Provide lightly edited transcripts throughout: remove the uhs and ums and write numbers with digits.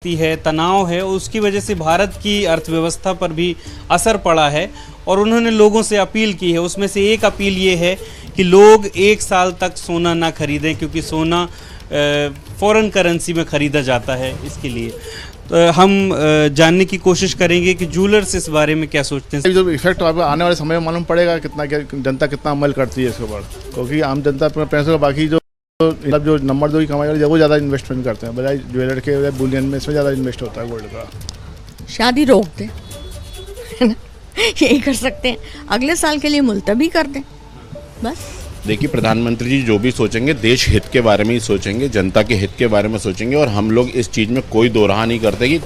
है, तनाव है, उसकी वजह से भारत की अर्थव्यवस्था पर भी असर पड़ा है और उन्होंने लोगों से अपील की है। उसमें से एक अपील ये है कि लोग 1 साल तक सोना ना खरीदें, क्योंकि सोना फॉरेन करेंसी में ख़रीदा जाता है। इसके लिए तो हम जानने की कोशिश करेंगे कि जूलर्स इस बारे में क्या सोचते हैं। जो इफेक्ट आने वाले समय में मालूम पड़ेगा कितना जनता कितना अमल करती है इसके ऊपर, क्योंकि आम जनता अपने पैसों का बाकी जो नंबर 2 की कमाई वाली वो ज़्यादा इन्वेस्टमेंट करते हैं, बजाय ज्वेलर के बुलियन में इसमें ज़्यादा इन्वेस्ट होता है गोल्ड का। शादी रोक दें, है ना, यही कर सकते हैं। अगले साल के लिए मुलतवी कर दें बस। देखिए, प्रधानमंत्री जी जो भी सोचेंगे देश हित के बारे में ही सोचेंगे, जनता के हित के बारे में सोचेंगे, और हम लोग इस चीज़ में कोई दो राह नहीं करते कि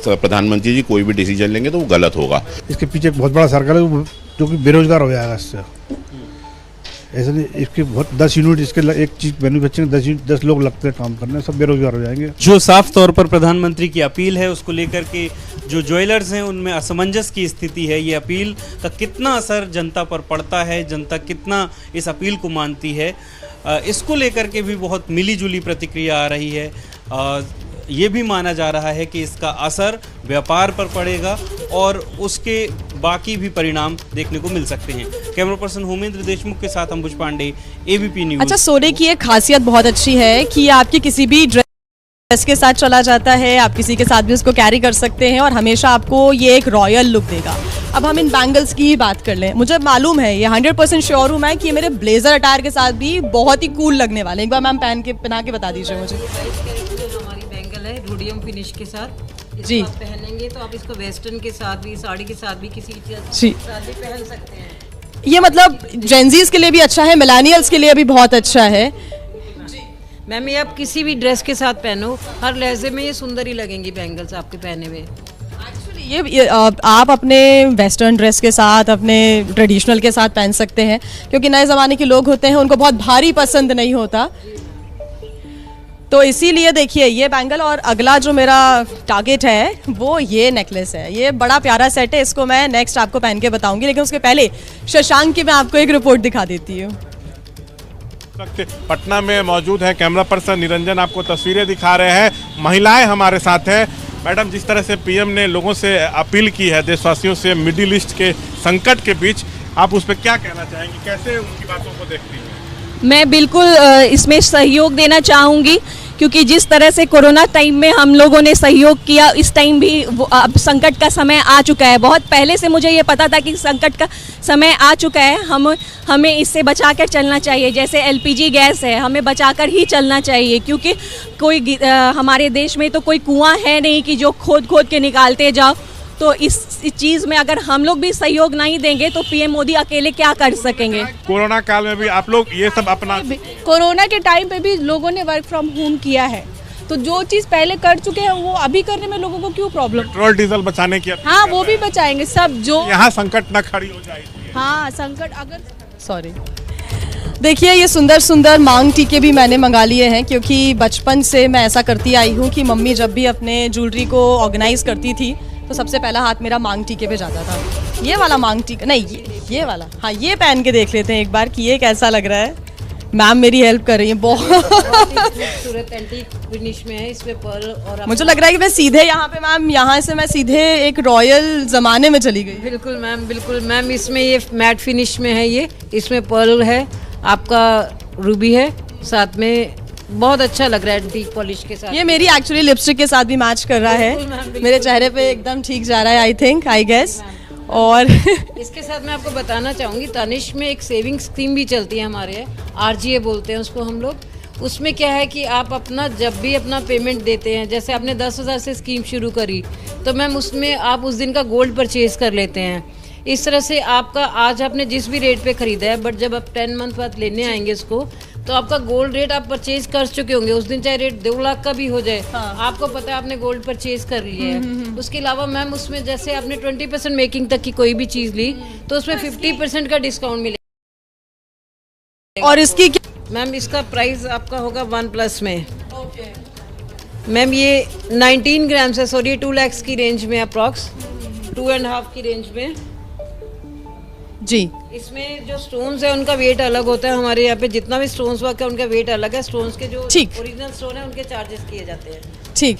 प्रधानमंत्री जी कोई भी डिसीजन लेंगे तो वो गलत होगा। इसके पीछे बहुत बड़ा सर्कल है जो कि बेरोजगार हो जाएगा इससे। ऐसा नहीं, इसके बहुत 10 यूनिट इसके एक चीज मैन्युफैक्चरिंग 10 लोग लगते हैं काम करने, सब बेरोजगार हो जाएंगे। जो साफ तौर पर प्रधानमंत्री की अपील है उसको लेकर के जो ज्वेलर्स हैं उनमें असमंजस की स्थिति है। ये अपील का कितना असर जनता पर पड़ता है, जनता कितना इस अपील को मानती है, इसको लेकर के भी बहुत मिलीजुली प्रतिक्रिया आ रही है। ये भी माना जा रहा है कि इसका असर व्यापार पर पड़ेगा और उसके बाकी भी परिणाम देखने को मिल सकते हैं। कैमरा पर्सन होमेंद्र देशमुख के साथ अंबुज पांडे, एबीपी न्यूज़। अच्छा, सोने की एक खासियत बहुत अच्छी है कि आपकी किसी भी ड्रेस के साथ चला जाता है, आप किसी के साथ भी उसको कैरी कर सकते हैं और हमेशा आपको ये एक रॉयल लुक देगा। अब हम इन बैंगल्स की ही बात कर लें, मुझे मालूम है, ये 100% श्योर हूँ मैं कि ये मेरे ब्लेजर अटायर के साथ भी बहुत ही कूल लगने वाले। एक बार मैम पहना के बता दीजिए मुझे। रोडियम फिनिश के साथ जी आप पहनेंगे तो आप इसको वेस्टर्न के साथ भी, साड़ी के साथ भी, किसी के साथ भी पहन सकते हैं। ये मतलब जेंजीज के लिए भी अच्छा है, मिलेनियल्स के लिए भी बहुत अच्छा है। मैम ये आप किसी भी ड्रेस के साथ पहनो, हर लहजे में ये सुंदर ही लगेंगी बैंगल्स आपके पहने हुए। एक्चुअली ये आप अपने वेस्टर्न ड्रेस के साथ, अपने ट्रेडिशनल के साथ पहन सकते हैं, क्योंकि नए ज़माने के लोग होते हैं उनको बहुत भारी पसंद नहीं होता, तो इसीलिए देखिए ये बैंगल। और अगला जो मेरा टारगेट है वो ये नेकलेस है। ये बड़ा प्यारा सेट है, इसको मैं नेक्स्ट आपको पहन के बताऊंगी, लेकिन उसके पहले शशांक की मैं आपको एक रिपोर्ट दिखा देती हूँ। पटना में मौजूद है कैमरा पर्सन निरंजन, आपको तस्वीरें दिखा रहे हैं। महिलाएं हमारे साथ हैं। मैडम, जिस तरह से पीएम ने लोगों से अपील की है, देशवासियों से, मिडिल ईस्ट के संकट के बीच, आप उस पर क्या कहना चाहेंगी, कैसे उनकी बातों को देखती हैं? मैं बिल्कुल इसमें सहयोग देना चाहूँगी, क्योंकि जिस तरह से कोरोना टाइम में हम लोगों ने सहयोग किया, इस टाइम भी अब संकट का समय आ चुका है। बहुत पहले से मुझे ये पता था कि संकट का समय आ चुका है, हमें इससे बचा कर चलना चाहिए। जैसे एलपीजी गैस है, हमें बचा कर ही चलना चाहिए, क्योंकि कोई हमारे देश में तो कोई कुआं है नहीं कि जो खोद के निकालते जाओ। तो इस चीज़ में अगर हम लोग भी सहयोग नहीं देंगे तो पीएम मोदी अकेले क्या कर सकेंगे। कोरोना काल में भी आप लोग ये सब अपना, कोरोना के टाइम पे भी लोगों ने वर्क फ्रॉम होम किया है, तो जो चीज़ पहले कर चुके हैं वो अभी करने में लोगों को क्यों प्रॉब्लम। पेट्रोल डीजल बचाने की, हाँ वो भी बचाएंगे सब, जो यहाँ संकट न खड़ी हो जाएगी। हाँ संकट अगर सॉरी देखिए, ये सुंदर सुंदर मांग टीके भी मैंने मंगा लिए हैं, क्योंकि बचपन से मैं ऐसा करती आई हूँ कि मम्मी जब भी अपने ज्वेलरी को ऑर्गेनाइज करती थी तो सबसे पहला हाथ मेरा मांग टीके पे जाता था। ये वाला मांग टीका नहीं, ये वाला, हाँ ये पहन के देख लेते हैं एक बार कि ये कैसा लग रहा है। मैम मेरी हेल्प कर रही है बहुत। खूबसूरत एंटीक फिनिश में है, इसमें पर्ल और मुझे लग रहा है कि मैं सीधे यहाँ पे मैम, यहाँ से मैं सीधे एक रॉयल ज़माने में चली गई। बिल्कुल मैम, बिल्कुल मैम। इसमें ये मैट फिनिश में है, ये इसमें पर्ल है, आपका रूबी है, साथ में बहुत अच्छा लग रहा है एंटीक पॉलिश के साथ। ये मेरी एक्चुअली लिपस्टिक के साथ भी मैच कर रहा है, मेरे चेहरे पे एकदम ठीक जा रहा है, आई गेस। और इसके साथ मैं आपको बताना चाहूँगी, तनिष्क में एक सेविंग स्कीम भी चलती है हमारे, आरजीए बोलते हैं उसको हम लोग। उसमें क्या है कि आप अपना जब भी अपना पेमेंट देते हैं, जैसे आपने 10,000 से स्कीम शुरू करी, तो मैम उसमें आप उस दिन का गोल्ड परचेज कर लेते हैं। इस तरह से आपका आज आपने जिस भी रेट पे खरीदा है, बट जब आप 10 मंथ बाद लेने आएंगे इसको, तो आपका गोल्ड रेट आप परचेज कर चुके होंगे उस दिन, चाहे रेट 2 लाख का भी हो जाए। हाँ। आपको पता है आपने गोल्ड परचेज कर लिया है। उसके अलावा मैम उसमें जैसे आपने 20% मेकिंग तक की कोई भी चीज़ ली तो उसमें 50% का डिस्काउंट मिलेगा। और इसकी मैम इसका प्राइस आपका होगा 1+ में। मैम ये 19 ग्राम से, सॉरी 2 लाख की रेंज में, अप्रॉक्स 2.5 की रेंज में जी। इसमें जो स्टोन्स है उनका वेट अलग होता है, हमारे यहाँ पे जितना भी स्टोन्स वर्क है उनका वेट अलग है। स्टोन्स के जो ओरिजिनल स्टोन है उनके चार्जेस किए जाते हैं। ठीक,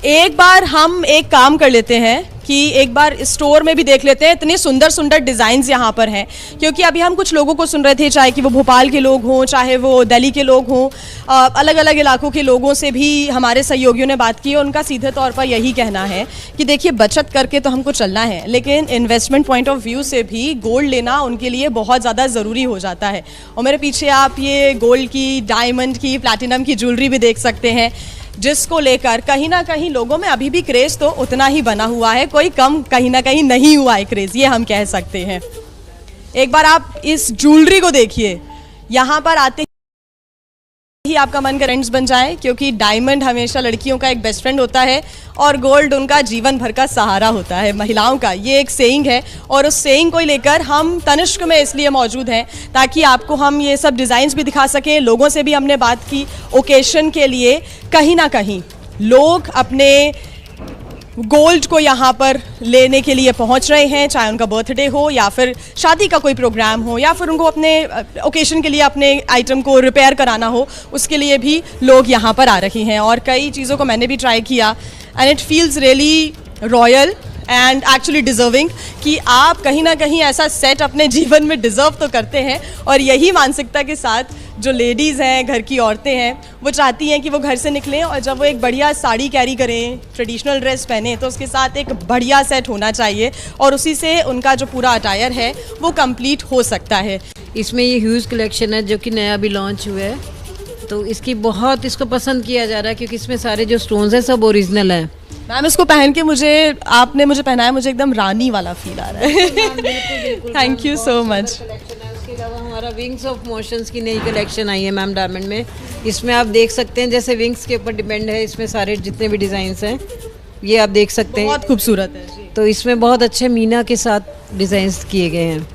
एक बार हम एक काम कर लेते हैं कि एक बार स्टोर में भी देख लेते हैं, इतने सुंदर सुंदर डिज़ाइंस यहाँ पर हैं। क्योंकि अभी हम कुछ लोगों को सुन रहे थे, चाहे कि वो भोपाल के लोग हों, चाहे वो दिल्ली के लोग हों, अलग अलग इलाकों के लोगों से भी हमारे सहयोगियों ने बात की। उनका सीधे तौर पर यही कहना है कि देखिए, बचत करके तो हमको चलना है, लेकिन इन्वेस्टमेंट पॉइंट ऑफ व्यू से भी गोल्ड लेना उनके लिए बहुत ज़्यादा ज़रूरी हो जाता है। और मेरे पीछे आप ये गोल्ड की, डायमंड की, प्लैटिनम की ज्वेलरी भी देख सकते हैं, जिसको लेकर कहीं ना कहीं लोगों में अभी भी क्रेज़ तो उतना ही बना हुआ है, कोई कम कहीं ना कहीं नहीं हुआ है क्रेज़, ये हम कह सकते हैं। एक बार आप इस ज्वेलरी को देखिए, यहाँ पर आते ही आपका मन का फ्रेंड्स बन जाए, क्योंकि डायमंड हमेशा लड़कियों का एक बेस्ट फ्रेंड होता है और गोल्ड उनका जीवन भर का सहारा होता है, महिलाओं का। ये एक सेइंग है और उस सेइंग को लेकर हम तनिष्क में इसलिए मौजूद हैं ताकि आपको हम ये सब डिज़ाइंस भी दिखा सकें। लोगों से भी हमने बात की, ओकेशन के लिए कहीं ना कहीं लोग अपने गोल्ड को यहाँ पर लेने के लिए पहुँच रहे हैं, चाहे उनका बर्थडे हो या फिर शादी का कोई प्रोग्राम हो या फिर उनको अपने ओकेशन के लिए अपने आइटम को रिपेयर कराना हो, उसके लिए भी लोग यहाँ पर आ रहे हैं। और कई चीज़ों को मैंने भी ट्राई किया and it feels really royal and actually deserving कि आप कहीं ना कहीं ऐसा सेट अपने जीवन में डिज़र्व तो करते हैं। और यही मानसिकता के साथ जो लेडीज़ हैं, घर की औरतें हैं, वो चाहती हैं कि वो घर से निकलें और जब वो एक बढ़िया साड़ी कैरी करें, ट्रेडिशनल ड्रेस पहने, तो उसके साथ एक बढ़िया सेट होना चाहिए और उसी से उनका जो पूरा अटायर है वो कंप्लीट हो सकता है। इसमें ये ह्यूज कलेक्शन है जो कि नया भी लॉन्च हुआ है, तो इसकी बहुत इसको पसंद किया जा रहा है क्योंकि इसमें सारे जो स्टोन्स हैं सब ओरिजिनल हैं। मैम, इसको पहन के आपने मुझे पहनाया, मुझे एकदम रानी वाला फील आ रहा है। Thank you so much. उसके अलावा हमारा विंग्स ऑफ मोशंस की नई कलेक्शन आई है मैम डायमंड में। इसमें आप देख सकते हैं जैसे विंग्स के ऊपर डिपेंड है, इसमें सारे जितने भी डिज़ाइंस हैं ये आप देख सकते हैं, बहुत खूबसूरत है। तो इसमें बहुत अच्छे मीना के साथ डिज़ाइंस किए गए हैं।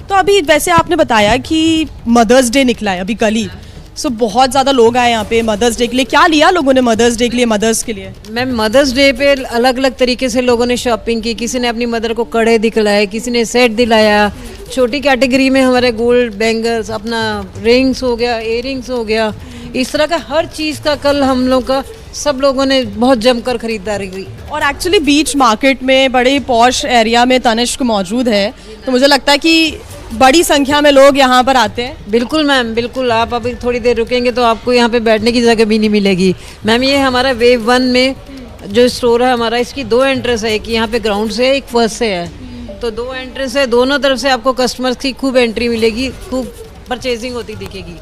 तो अभी वैसे आपने बताया कि मदर्स डे निकला है अभी कल ही, सो बहुत ज़्यादा लोग आए यहाँ पे मदर्स डे के लिए। क्या लिया लोगों ने मदर्स डे के लिए, मदर्स के लिए? मैम, मदर्स डे पे अलग अलग तरीके से लोगों ने शॉपिंग की। किसी ने अपनी मदर को कड़े दिखलाए, किसी ने सेट दिलाया। छोटी कैटेगरी में हमारे गोल्ड बैंगल्स, अपना रिंग्स हो गया, इयररिंग्स हो गया, इस तरह का हर चीज़ का कल हम लोग का सब लोगों ने बहुत जमकर खरीदारी की। और एक्चुअली बीच मार्केट में बड़े पॉश एरिया में तनिष्क मौजूद है, तो मुझे लगता है कि बड़ी संख्या में लोग यहाँ पर आते हैं। बिल्कुल मैम, बिल्कुल। आप अभी थोड़ी देर रुकेंगे तो आपको यहाँ पे बैठने की जगह भी नहीं मिलेगी। मैम, ये हमारा वेव 1 में जो स्टोर है हमारा, इसकी 2 एंट्रेंस है, एक यहाँ पे ग्राउंड से है, एक फर्स्ट से है, तो 2 एंट्रेंस है। दोनों तरफ से आपको कस्टमर्स की खूब एंट्री मिलेगी, खूब परचेजिंग होती दिखेगी।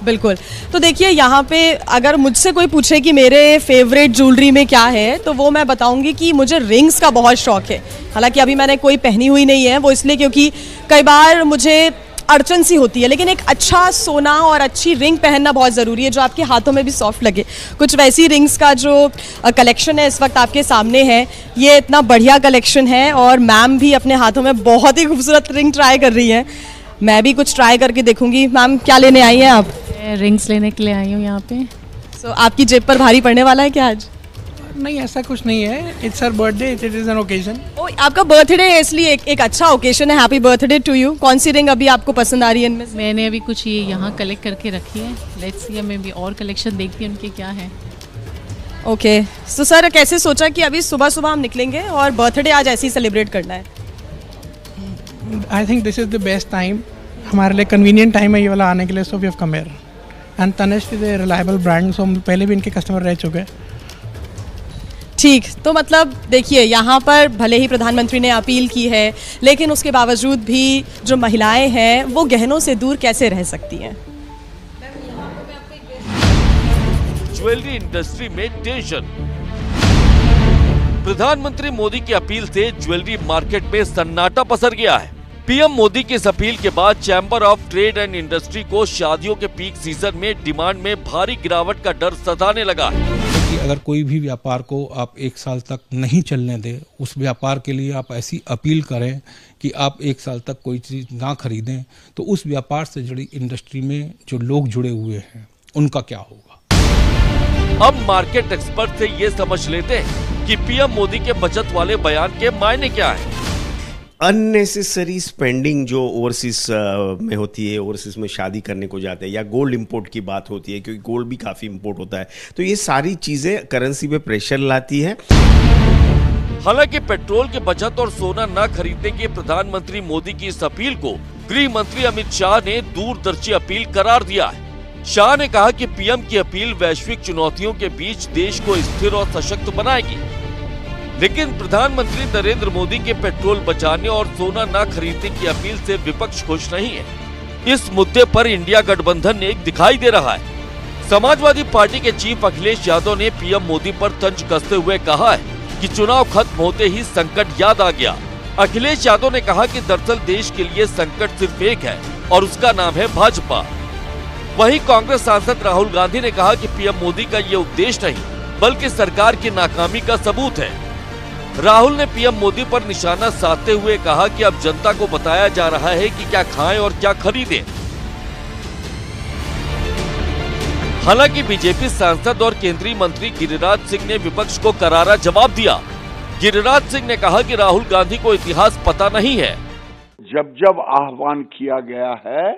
बिल्कुल। तो देखिए, यहाँ पे अगर मुझसे कोई पूछे कि मेरे फेवरेट ज्वेलरी में क्या है, तो वो मैं बताऊंगी कि मुझे रिंग्स का बहुत शौक है। हालांकि अभी मैंने कोई पहनी हुई नहीं है, वो इसलिए क्योंकि कई बार मुझे अड़चन सी होती है, लेकिन एक अच्छा सोना और अच्छी रिंग पहनना बहुत ज़रूरी है जो आपके हाथों में भी सॉफ्ट लगे। कुछ वैसी रिंग्स का जो कलेक्शन है इस वक्त आपके सामने है, ये इतना बढ़िया कलेक्शन है और मैम भी अपने हाथों में बहुत ही खूबसूरत रिंग ट्राई कर रही हैं। मैं भी कुछ ट्राई करके देखूंगी। मैम, क्या लेने आई हैं आप? रिंग्स लेने के लिए आई हूँ यहाँ पे। सो आपकी जेब पर भारी पड़ने वाला है क्या आज? नहीं, ऐसा कुछ नहीं है। It's her birthday, it is an occasion. ओ, आपका बर्थडे है इसलिए एक अच्छा ओकेजन है। Happy birthday to you. कौन सी रिंग अभी आपको पसंद आ रही है इनमें से? मैंने अभी कुछ ये यहाँ कलेक्ट करके रखी है। लेट्स सी, मैं भी और कलेक्शन देखती हूँ उनके क्या है। ओके, सो सर कैसे सोचा कि अभी सुबह सुबह हम निकलेंगे और बर्थडे आज ऐसे ही सेलिब्रेट करना है? I think this is the best time, हमारे लिए कन्वीनियंट टाइम है ये वाला आने के लिए। So we have come here and Tanishq is a reliable brand, so हम पहले भी इनके कस्टमर रह चुके हैं। ठीक, तो मतलब देखिए, यहाँ पर भले ही प्रधानमंत्री ने अपील की है, लेकिन उसके बावजूद भी जो महिलाएं हैं वो गहनों से दूर कैसे रह सकती हैं? ज्वेलरी इंडस्ट्री में टेंशन। प्रधानमंत्री मोदी की अपील से ज्वेलरी मार्केट में सन्नाटा पसर गया है। पीएम मोदी की इस अपील के बाद chamber of trade and industry को शादियों के पीक सीजन में डिमांड में भारी गिरावट का डर सताने लगा है। कि अगर कोई भी व्यापार को आप 1 साल तक नहीं चलने दें, उस व्यापार के लिए आप ऐसी अपील करें कि आप 1 साल तक कोई चीज़ ना खरीदें, तो उस व्यापार से जुड़ी इंडस्ट्री में जो लोग जुड़े हुए हैं उनका क्या होगा। अब मार्केट एक्सपर्ट से ये समझ लेते हैं कि पीएम मोदी के बचत वाले बयान के मायने क्या है। अननेसेसरी स्पेंडिंग जो ओवरसीज में होती है, ओवरसीज में शादी करने को जाते हैं, या गोल्ड इंपोर्ट की बात होती है क्योंकि गोल्ड भी काफ़ी इंपोर्ट होता है, तो ये सारी चीज़ें करेंसी पे प्रेशर लाती है। हालांकि पेट्रोल की बचत और सोना न खरीदने की प्रधानमंत्री मोदी की इस अपील को गृह मंत्री अमित शाह ने दूरदर्शी अपील करार दिया है। शाह ने कहा कि पीएम की अपील वैश्विक चुनौतियों के बीच देश को स्थिर और सशक्त बनाएगी, लेकिन प्रधानमंत्री नरेंद्र मोदी के पेट्रोल बचाने और सोना न खरीदने की अपील से विपक्ष खुश नहीं है। इस मुद्दे पर इंडिया गठबंधन एक दिखाई दे रहा है। समाजवादी पार्टी के चीफ अखिलेश यादव ने पीएम मोदी पर तंज कसते हुए कहा है कि चुनाव खत्म होते ही संकट याद आ गया। अखिलेश यादव ने कहा कि दरअसल देश के लिए संकट सिर्फ एक है और उसका नाम है भाजपा। वहीं कांग्रेस सांसद राहुल गांधी ने कहा कि पीएम मोदी का ये उपदेश नहीं बल्कि सरकार की नाकामी का सबूत है। राहुल ने पीएम मोदी पर निशाना साधते हुए कहा कि अब जनता को बताया जा रहा है कि क्या खाएं और क्या खरीदें। हालांकि बीजेपी सांसद और केंद्रीय मंत्री गिरिराज सिंह ने विपक्ष को करारा जवाब दिया। गिरिराज सिंह ने कहा कि राहुल गांधी को इतिहास पता नहीं है। जब जब आह्वान किया गया है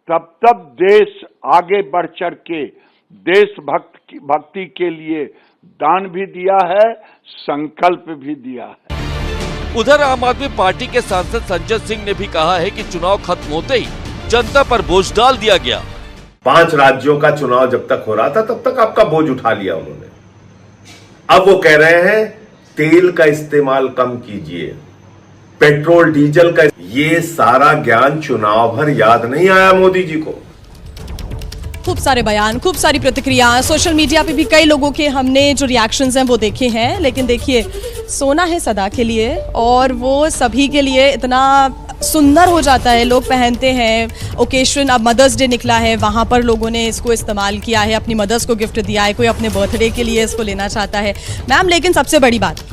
तब तब देश आगे बढ़ चढ़ के देशभक्ति के लिए दान भी दिया है, संकल्प भी दिया है। उधर आम आदमी पार्टी के सांसद संजय सिंह ने भी कहा है कि चुनाव खत्म होते ही जनता पर बोझ डाल दिया गया। 5 राज्यों का चुनाव जब तक हो रहा था तब तक आपका बोझ उठा लिया उन्होंने। अब वो कह रहे हैं तेल का इस्तेमाल कम कीजिए, पेट्रोल डीजल का। ये सारा ज्ञान चुनाव भर याद नहीं आया मोदी जी को। खूब सारे बयान, खूब सारी प्रतिक्रिया, सोशल मीडिया पे भी कई लोगों के हमने जो रिएक्शंस हैं वो देखे हैं। लेकिन देखिए, सोना है सदा के लिए और वो सभी के लिए इतना सुंदर हो जाता है, लोग पहनते हैं। ओकेशन, अब मदर्स डे निकला है, वहाँ पर लोगों ने इसको इस्तेमाल किया है, अपनी मदर्स को गिफ्ट दिया है, कोई अपने बर्थडे के लिए इसको लेना चाहता है। मैम, लेकिन सबसे बड़ी बात,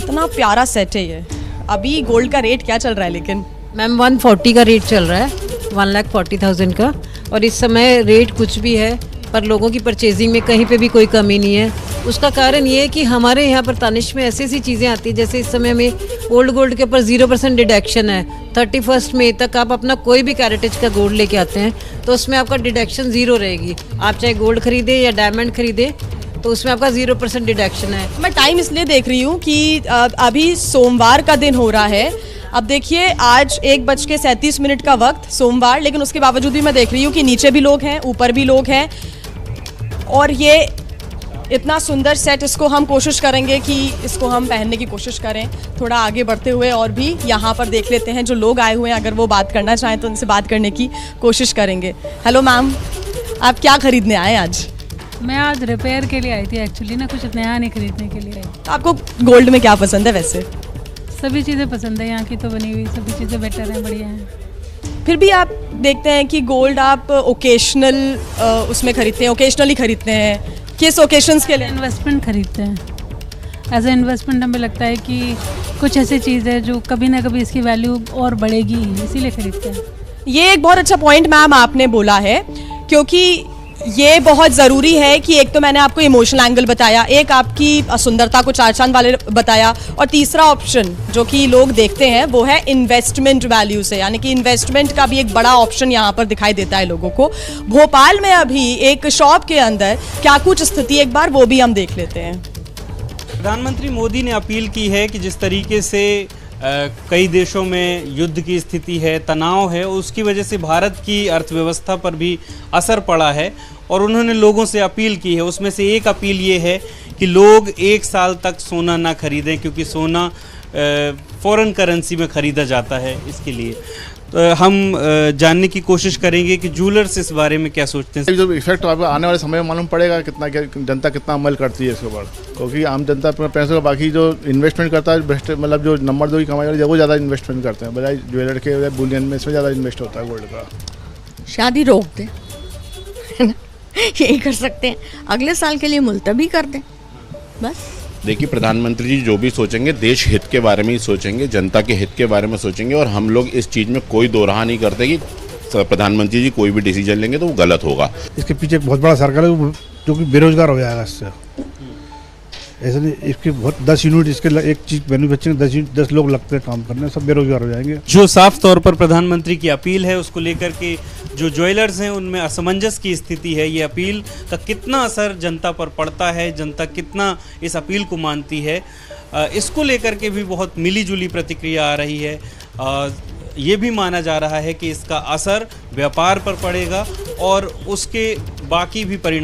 इतना प्यारा सेट है ये। अभी गोल्ड का रेट क्या चल रहा है? लेकिन मैम 140 का रेट चल रहा है, 1,40,000 का। और इस समय रेट कुछ भी है पर लोगों की परचेजिंग में कहीं पे भी कोई कमी नहीं है। उसका कारण ये है कि हमारे यहाँ पर तानिश में ऐसी ऐसी चीज़ें आती हैं, जैसे इस समय में ओल्ड गोल्ड के ऊपर 0% डिडक्शन है। 31 मई तक आप अपना कोई भी कैरेटेज का गोल्ड लेके आते हैं तो उसमें आपका डिडक्शन 0 रहेगी। आप चाहे गोल्ड खरीदे या डायमंड खरीदे तो उसमें आपका 0% डिडक्शन है। मैं टाइम इसलिए देख रही हूँ कि अभी सोमवार का दिन हो रहा है। अब देखिए, आज 1:37 का वक्त, सोमवार, लेकिन उसके बावजूद भी मैं देख रही हूँ कि नीचे भी लोग हैं, ऊपर भी लोग हैं। और ये इतना सुंदर सेट, इसको हम कोशिश करेंगे कि इसको हम पहनने की कोशिश करें। थोड़ा आगे बढ़ते हुए और भी यहाँ पर देख लेते हैं जो लोग आए हुए हैं, अगर वो बात करना चाहें तो उनसे बात करने की कोशिश करेंगे। हेलो मैम, आप क्या खरीदने आए आज? मैं आज रिपेयर के लिए आई थी एक्चुअली ना, कुछ नया नहीं खरीदने के लिए। आपको गोल्ड में क्या पसंद है? वैसे सभी चीज़ें पसंद है, यहाँ की तो बनी हुई सभी चीज़ें बेटर हैं, बढ़िया हैं। फिर भी आप देखते हैं कि गोल्ड आप ओकेशनल उसमें खरीदते हैं, ओकेशनली खरीदते हैं। किस ओकेशंस के लिए? इन्वेस्टमेंट खरीदते हैं। एज ए इन्वेस्टमेंट हमें लगता है कि कुछ ऐसी चीज़ है जो कभी ना कभी इसकी वैल्यू और बढ़ेगी, इसीलिए खरीदते हैं। ये एक बहुत अच्छा पॉइंट मैम आपने बोला है, क्योंकि ये बहुत ज़रूरी है कि एक तो मैंने आपको इमोशनल एंगल बताया, एक आपकी सुंदरता को चार चांद वाले बताया, और तीसरा ऑप्शन जो कि लोग देखते हैं वो है इन्वेस्टमेंट वैल्यू से, यानी कि इन्वेस्टमेंट का भी एक बड़ा ऑप्शन यहाँ पर दिखाई देता है लोगों को। भोपाल में अभी एक शॉप के अंदर क्या कुछ स्थिति, एक बार वो भी हम देख लेते हैं। प्रधानमंत्री मोदी ने अपील की है कि जिस तरीके से कई देशों में युद्ध की स्थिति है, तनाव है, उसकी वजह से भारत की अर्थव्यवस्था पर भी असर पड़ा है, और उन्होंने लोगों से अपील की है। उसमें से एक अपील ये है कि लोग 1 साल तक सोना ना खरीदें, क्योंकि सोना फॉरेन करेंसी में ख़रीदा जाता है। इसके लिए तो हम जानने की कोशिश करेंगे कि जूलर्स इस बारे में क्या सोचते हैं। जो इफेक्ट आने वाले समय में मालूम पड़ेगा कितना, क्या जनता कितना अमल करती है इसके ऊपर, क्योंकि आम जनता अपने पैसों का, बाकी जो इन्वेस्टमेंट करता है, मतलब जो नंबर 2 की कमाई वाली वो ज़्यादा इन्वेस्टमेंट करते हैं, बजाय ज्वेलर के, बुलियन में, इसमें ज़्यादा इन्वेस्ट होता है गोल्ड का। शादी रोक दें, है ना, यही कर सकते हैं। अगले साल के लिए मुलतवी कर दें, बस। देखिए, प्रधानमंत्री जी जो भी सोचेंगे देश हित के बारे में ही सोचेंगे, जनता के हित के बारे में सोचेंगे, और हम लोग इस चीज़ में कोई दो राह नहीं करते कि प्रधानमंत्री जी कोई भी डिसीजन लेंगे तो वो गलत होगा। इसके पीछे एक बहुत बड़ा सर्कल है जो कि बेरोजगार हो जाएगा इससे। ऐसे नहीं, इसके बहुत 10 यूनिट इसके एक चीज मैन्युफैक्चरिंग 10 लोग लगते हैं काम करने, सब बेरोजगार हो जाएंगे। जो साफ तौर पर प्रधानमंत्री की अपील है उसको लेकर के जो ज्वेलर्स हैं उनमें असमंजस की स्थिति है, ये अपील का कितना असर जनता पर पड़ता है, जनता कितना इस अपील को मानती है, इसको लेकर के भी बहुत मिलीजुली प्रतिक्रिया आ रही है। ये भी माना जा रहा है कि इसका असर व्यापार पर पड़ेगा और उसके बाकी भी परिणाम